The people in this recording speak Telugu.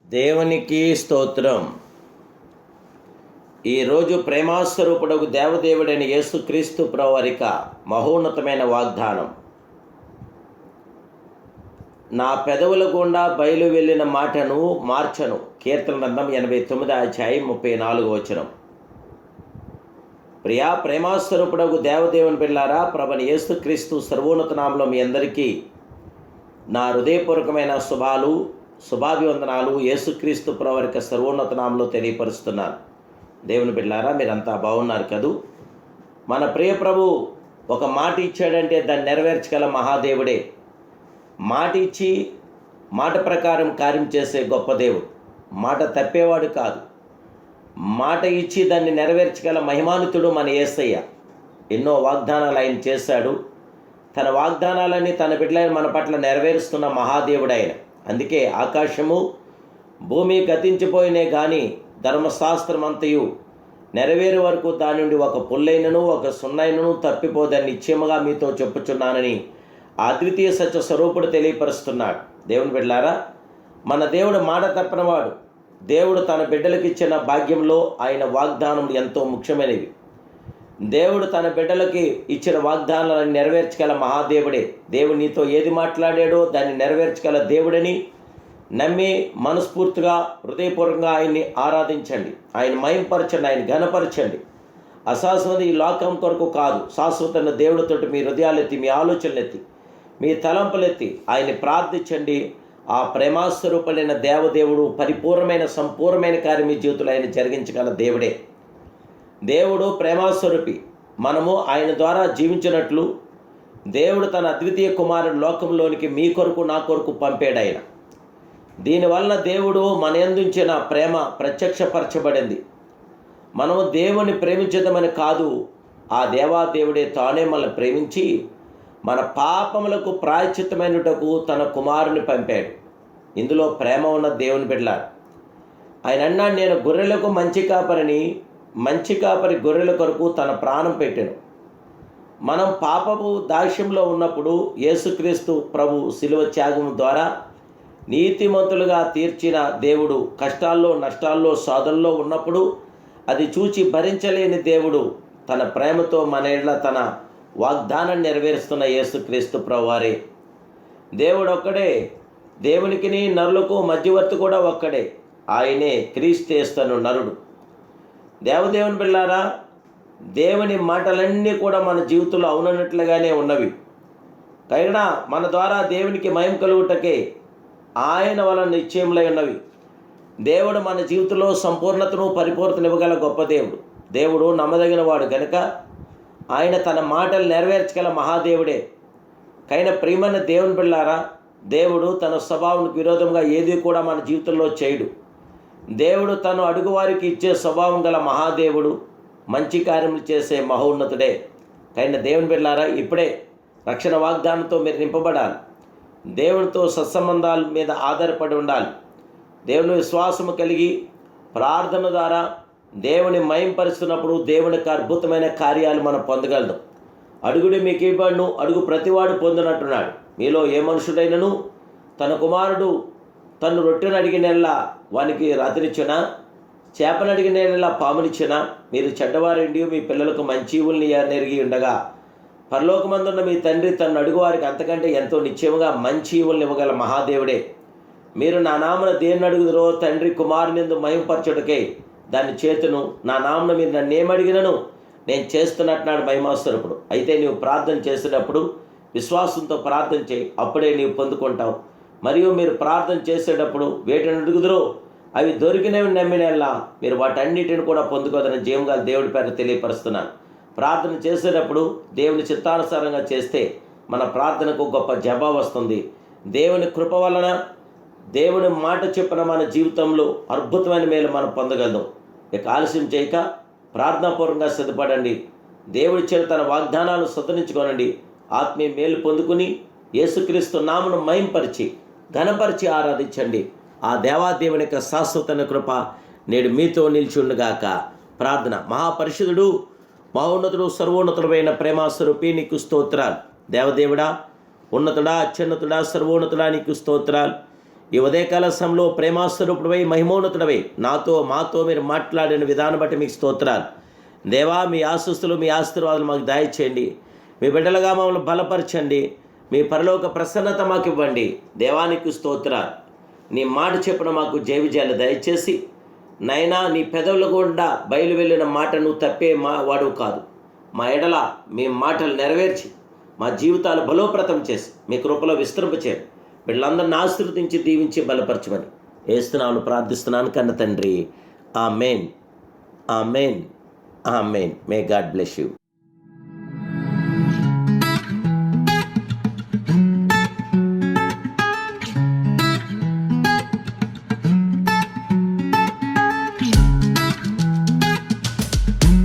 దేవునికి స్తోత్రం. ఈరోజు ప్రేమాస్వరూపుడకు దేవదేవుడైన యేసుక్రీస్తు ప్రభువారిక మహోన్నతమైన వాగ్దానం. నా పెదవుల గుండా బయలు వెళ్ళిన మాటను మార్చను. కీర్తన గ్రంథం 89:34. ప్రియా ప్రేమాస్వరూపుడకు దేవదేవుని బిడ్డలారా, ప్రభువైన యేసుక్రీస్తు సర్వోన్నత నామములో మీ అందరికీ నా హృదయపూర్వకమైన శుభాభివందనాలు యేసుక్రీస్తు ప్రభువారిక సర్వోన్నత నామములో తెలియపరుస్తున్నాను. దేవుని బిడ్డలారా, మీరంతా బాగున్నారు కదూ? మన ప్రియ ప్రభు ఒక మాట ఇచ్చాడంటే దాన్ని నెరవేర్చగల మహాదేవుడే. మాట ఇచ్చి మాట ప్రకారం కార్యం చేసే గొప్ప దేవుడు. మాట తప్పేవాడు కాదు. మాట ఇచ్చి దాన్ని నెరవేర్చగల మహిమానుతుడు మన యేసయ్య. ఎన్నో వాగ్దానాలు ఆయన చేశాడు. తన వాగ్దానాలని తన బిడ్డలైన మన పట్ల నెరవేరుస్తున్న మహాదేవుడు ఆయన. అందుకే ఆకాశము భూమి గతించిపోయినే కానీ ధర్మశాస్త్రం అంతయు నెరవేరు వరకు దాని నుండి ఒక పుల్లైనను ఒక సున్నైనను తప్పిపోదని నిశ్చయముగా మీతో చెప్పుచున్నానని అద్వితీయ సత్య స్వరూపుడు తెలియపరుస్తున్నాడు. దేవుని బిడ్డలారా, మన దేవుడు మాట తప్పనివాడు. దేవుడు తన బిడ్డలకు ఇచ్చిన భాగ్యంలో ఆయన వాగ్దానములు ఎంతో ముఖ్యమైనవి. దేవుడు తన బిడ్డలకి ఇచ్చిన వాగ్దానాలను నెరవేర్చగల మహాదేవుడే. దేవుడు నీతో ఏది మాట్లాడాడో దాన్ని నెరవేర్చగల దేవుడని నమ్మి మనస్ఫూర్తిగా హృదయపూర్వకంగా ఆయన్ని ఆరాధించండి, ఆయన మహింపరచండి, ఆయన ఘనపరచండి. అశాశ్వత ఈ లోకం కొరకు కాదు, శాశ్వతమైన దేవుడితోటి మీ హృదయాలెత్తి, మీ ఆలోచనలెత్తి, మీ తలంపులెత్తి ఆయన్ని ప్రార్థించండి. ఆ ప్రేమాస్వరూపుడైన దేవదేవుడు పరిపూర్ణమైన సంపూర్ణమైన కార్యం మీ జీవితంలో ఆయన జరిగించగల దేవుడే. దేవుడు ప్రేమాస్వరూపి. మనము ఆయన ద్వారా జీవించినట్లు దేవుడు తన అద్వితీయ కుమారుడు లోకంలోనికి మీ కొరకు నా కొరకు పంపాడు ఆయన. దీనివల్ల దేవుడు మన యందుంచిన ప్రేమ ప్రత్యక్షపరచబడింది. మనము దేవుని ప్రేమించదమని కాదు, ఆ దేవాదేవుడే తానే మనల్ని ప్రేమించి మన పాపములకు ప్రాయశ్చిత్తమైనటకు తన కుమారుని పంపాడు. ఇందులో ప్రేమ ఉన్న దేవుని బిడ్డలారా, ఆయన అన్నాడు, నేను గొర్రెలకు మంచి కాపరి గొర్రెల కొరకు తన ప్రాణం పెట్టెను. మనం పాపపు దాస్యంలో ఉన్నప్పుడు యేసుక్రీస్తు ప్రభు శిలువ త్యాగం ద్వారా నీతిమంతులుగా తీర్చిన దేవుడు కష్టాల్లో నష్టాల్లో శోధనలో ఉన్నప్పుడు అది చూచి భరించలేని దేవుడు తన ప్రేమతో మన ఎడల తన వాగ్దానాన్ని నెరవేరుస్తున్న యేసుక్రీస్తు ప్రభువారే. దేవుడు ఒక్కడే. దేవునికి నరులకు మధ్యవర్తి కూడా ఒక్కడే, ఆయనే క్రీస్తేస్తను నరుడు. దేవదేవుని బిడ్డలారా, దేవుని మాటలన్నీ కూడా మన జీవితంలో అవునన్నట్లుగానే ఉన్నవి. కైనా మన ద్వారా దేవునికి మహిమ కలుగుటకే ఆయన వలన నిశ్చయములై ఉన్నవి. దేవుడు మన జీవితంలో సంపూర్ణతను పరిపూర్ణతను ఇవ్వగల గొప్ప దేవుడు. దేవుడు నమ్మదగిన వాడు గనుక ఆయన తన మాటలు నెరవేర్చగల మహాదేవుడే. కైనా ప్రియమైన దేవుని బిడ్డలారా, దేవుడు తన స్వభావానికి విరోధంగా ఏది కూడా మన జీవితంలో చేయడు. దేవుడు తను అడుగువారికి ఇచ్చే స్వభావం గల మహాదేవుడు, మంచి కార్యములు చేసే మహోన్నతుడే. కైనా దేవుని బిడ్డలారా, ఇప్పుడే రక్షణ వాగ్దానంతో మీరు నింపబడాలి. దేవునితో సత్సంబంధాల మీద ఆధారపడి ఉండాలి. దేవుని విశ్వాసము కలిగి ప్రార్థన ద్వారా దేవుని మహింపరుస్తున్నప్పుడు దేవునికి అద్భుతమైన కార్యాలు మనం పొందగలదు. అడుగుడి మీకు ఇవ్వబడును, అడుగు ప్రతివాడు పొందినట్టున్నాడు. మీలో ఏ మనుషుడైనను తన కుమారుడు తను రొట్టెను అడిగినెల్లా వానికి రాత్రిచ్చునా, చేపను అడిగినెల్లా పామునిచ్చునా, మీరు చెడ్డవారండి మీ పిల్లలకు మంచి ఈవుల్ని నెరిగి ఉండగా పరలోకమందున్న మీ తండ్రి తను అడుగువారికి అంతకంటే ఎంతో నిశ్చయముగా మంచి ఈవుల్ని ఇవ్వగల మహాదేవుడే. మీరు నా నామన దేన్ని అడుగుదరో తండ్రి కుమారునిందు మహిమపరచుటకే దాన్ని చేతును. నా నామన మీరు నన్ను ఏమడిగినను నేను చేస్తున్నట్టున్నాడు మహిమాస్వరూపుడు. అయితే నీవు ప్రార్థన చేసేటప్పుడు విశ్వాసంతో ప్రార్థన చేయి, అప్పుడే నీవు పొందుకుంటావు. మరియు మీరు ప్రార్థన చేసేటప్పుడు వేటిని అడుగుదరో అవి దొరికినవి నమ్మినల్లా మీరు వాటన్నిటిని కూడా పొందుకోదని జయముగా దేవుడి పేరు తెలియపరుస్తున్నాను. ప్రార్థన చేసేటప్పుడు దేవుని చిత్తానుసారంగా చేస్తే మన ప్రార్థనకు గొప్ప జవాబు వస్తుంది. దేవుని కృప వలన దేవుని మాట చెప్పిన మన జీవితంలో అద్భుతమైన మేలు మనం పొందగలదు. ఇక ఆలస్యం చేయక ప్రార్థనాపూర్వకంగా సిద్ధపడండి. దేవుడి చేత తన వాగ్దానాలను సొంతరించుకోనండి. ఆత్మీయ మేలు పొందుకుని యేసుక్రీస్తు నామను మహింపరిచి ఘనపరిచి ఆరాధించండి. ఆ దేవాదేవుని యొక్క శాశ్వతమైన కృప నేడు మీతో నిలిచుండుగాక. ప్రార్థన. మహాపరిశుద్ధుడు, మహోన్నతుడు, సర్వోన్నతుడైన ప్రేమాస్వరూపి నీకు స్తోత్రాలు. దేవదేవుడా, ఉన్నతుడా, అత్యున్నతుడా, సర్వోన్నతుడా నీకు స్తోత్రాలు. ఈ ఉదయకాల సమయంలో ప్రేమాస్వరూపుడవై మహిమోన్నతుడవై మాతో మీరు మాట్లాడిన విధానం బట్టి మీకు స్తోత్రాలు. దేవా, మీ ఆశీస్సులు మీ ఆశీర్వాదాలు మాకు దయచేయండి. మీ బిడ్డలుగా మమ్మల్ని బలపరచండి. మీ పరలోక ప్రసన్నత మాకు ఇవ్వండి. దేవానికి స్తోత్రాలు. నీ మాట చెప్పిన మాకు జయ విజయాలు దయచేసి నైనా నీ పెదవుల గుండా బయలు వెళ్ళిన మాట నువ్వు తప్పే వాడు కాదు. మా ఎడల మీ మాటలు నెరవేర్చి మా జీవితాలు బలోపేతం చేసి మీ కృపలో విస్తరింపచేయండి. వీళ్ళందరిని ఆశీర్వదించి దీవించి బలపరచమని యేసునామములో ప్రార్థిస్తున్నాను కన్న తండ్రి. Amen, amen, amen. May God bless you.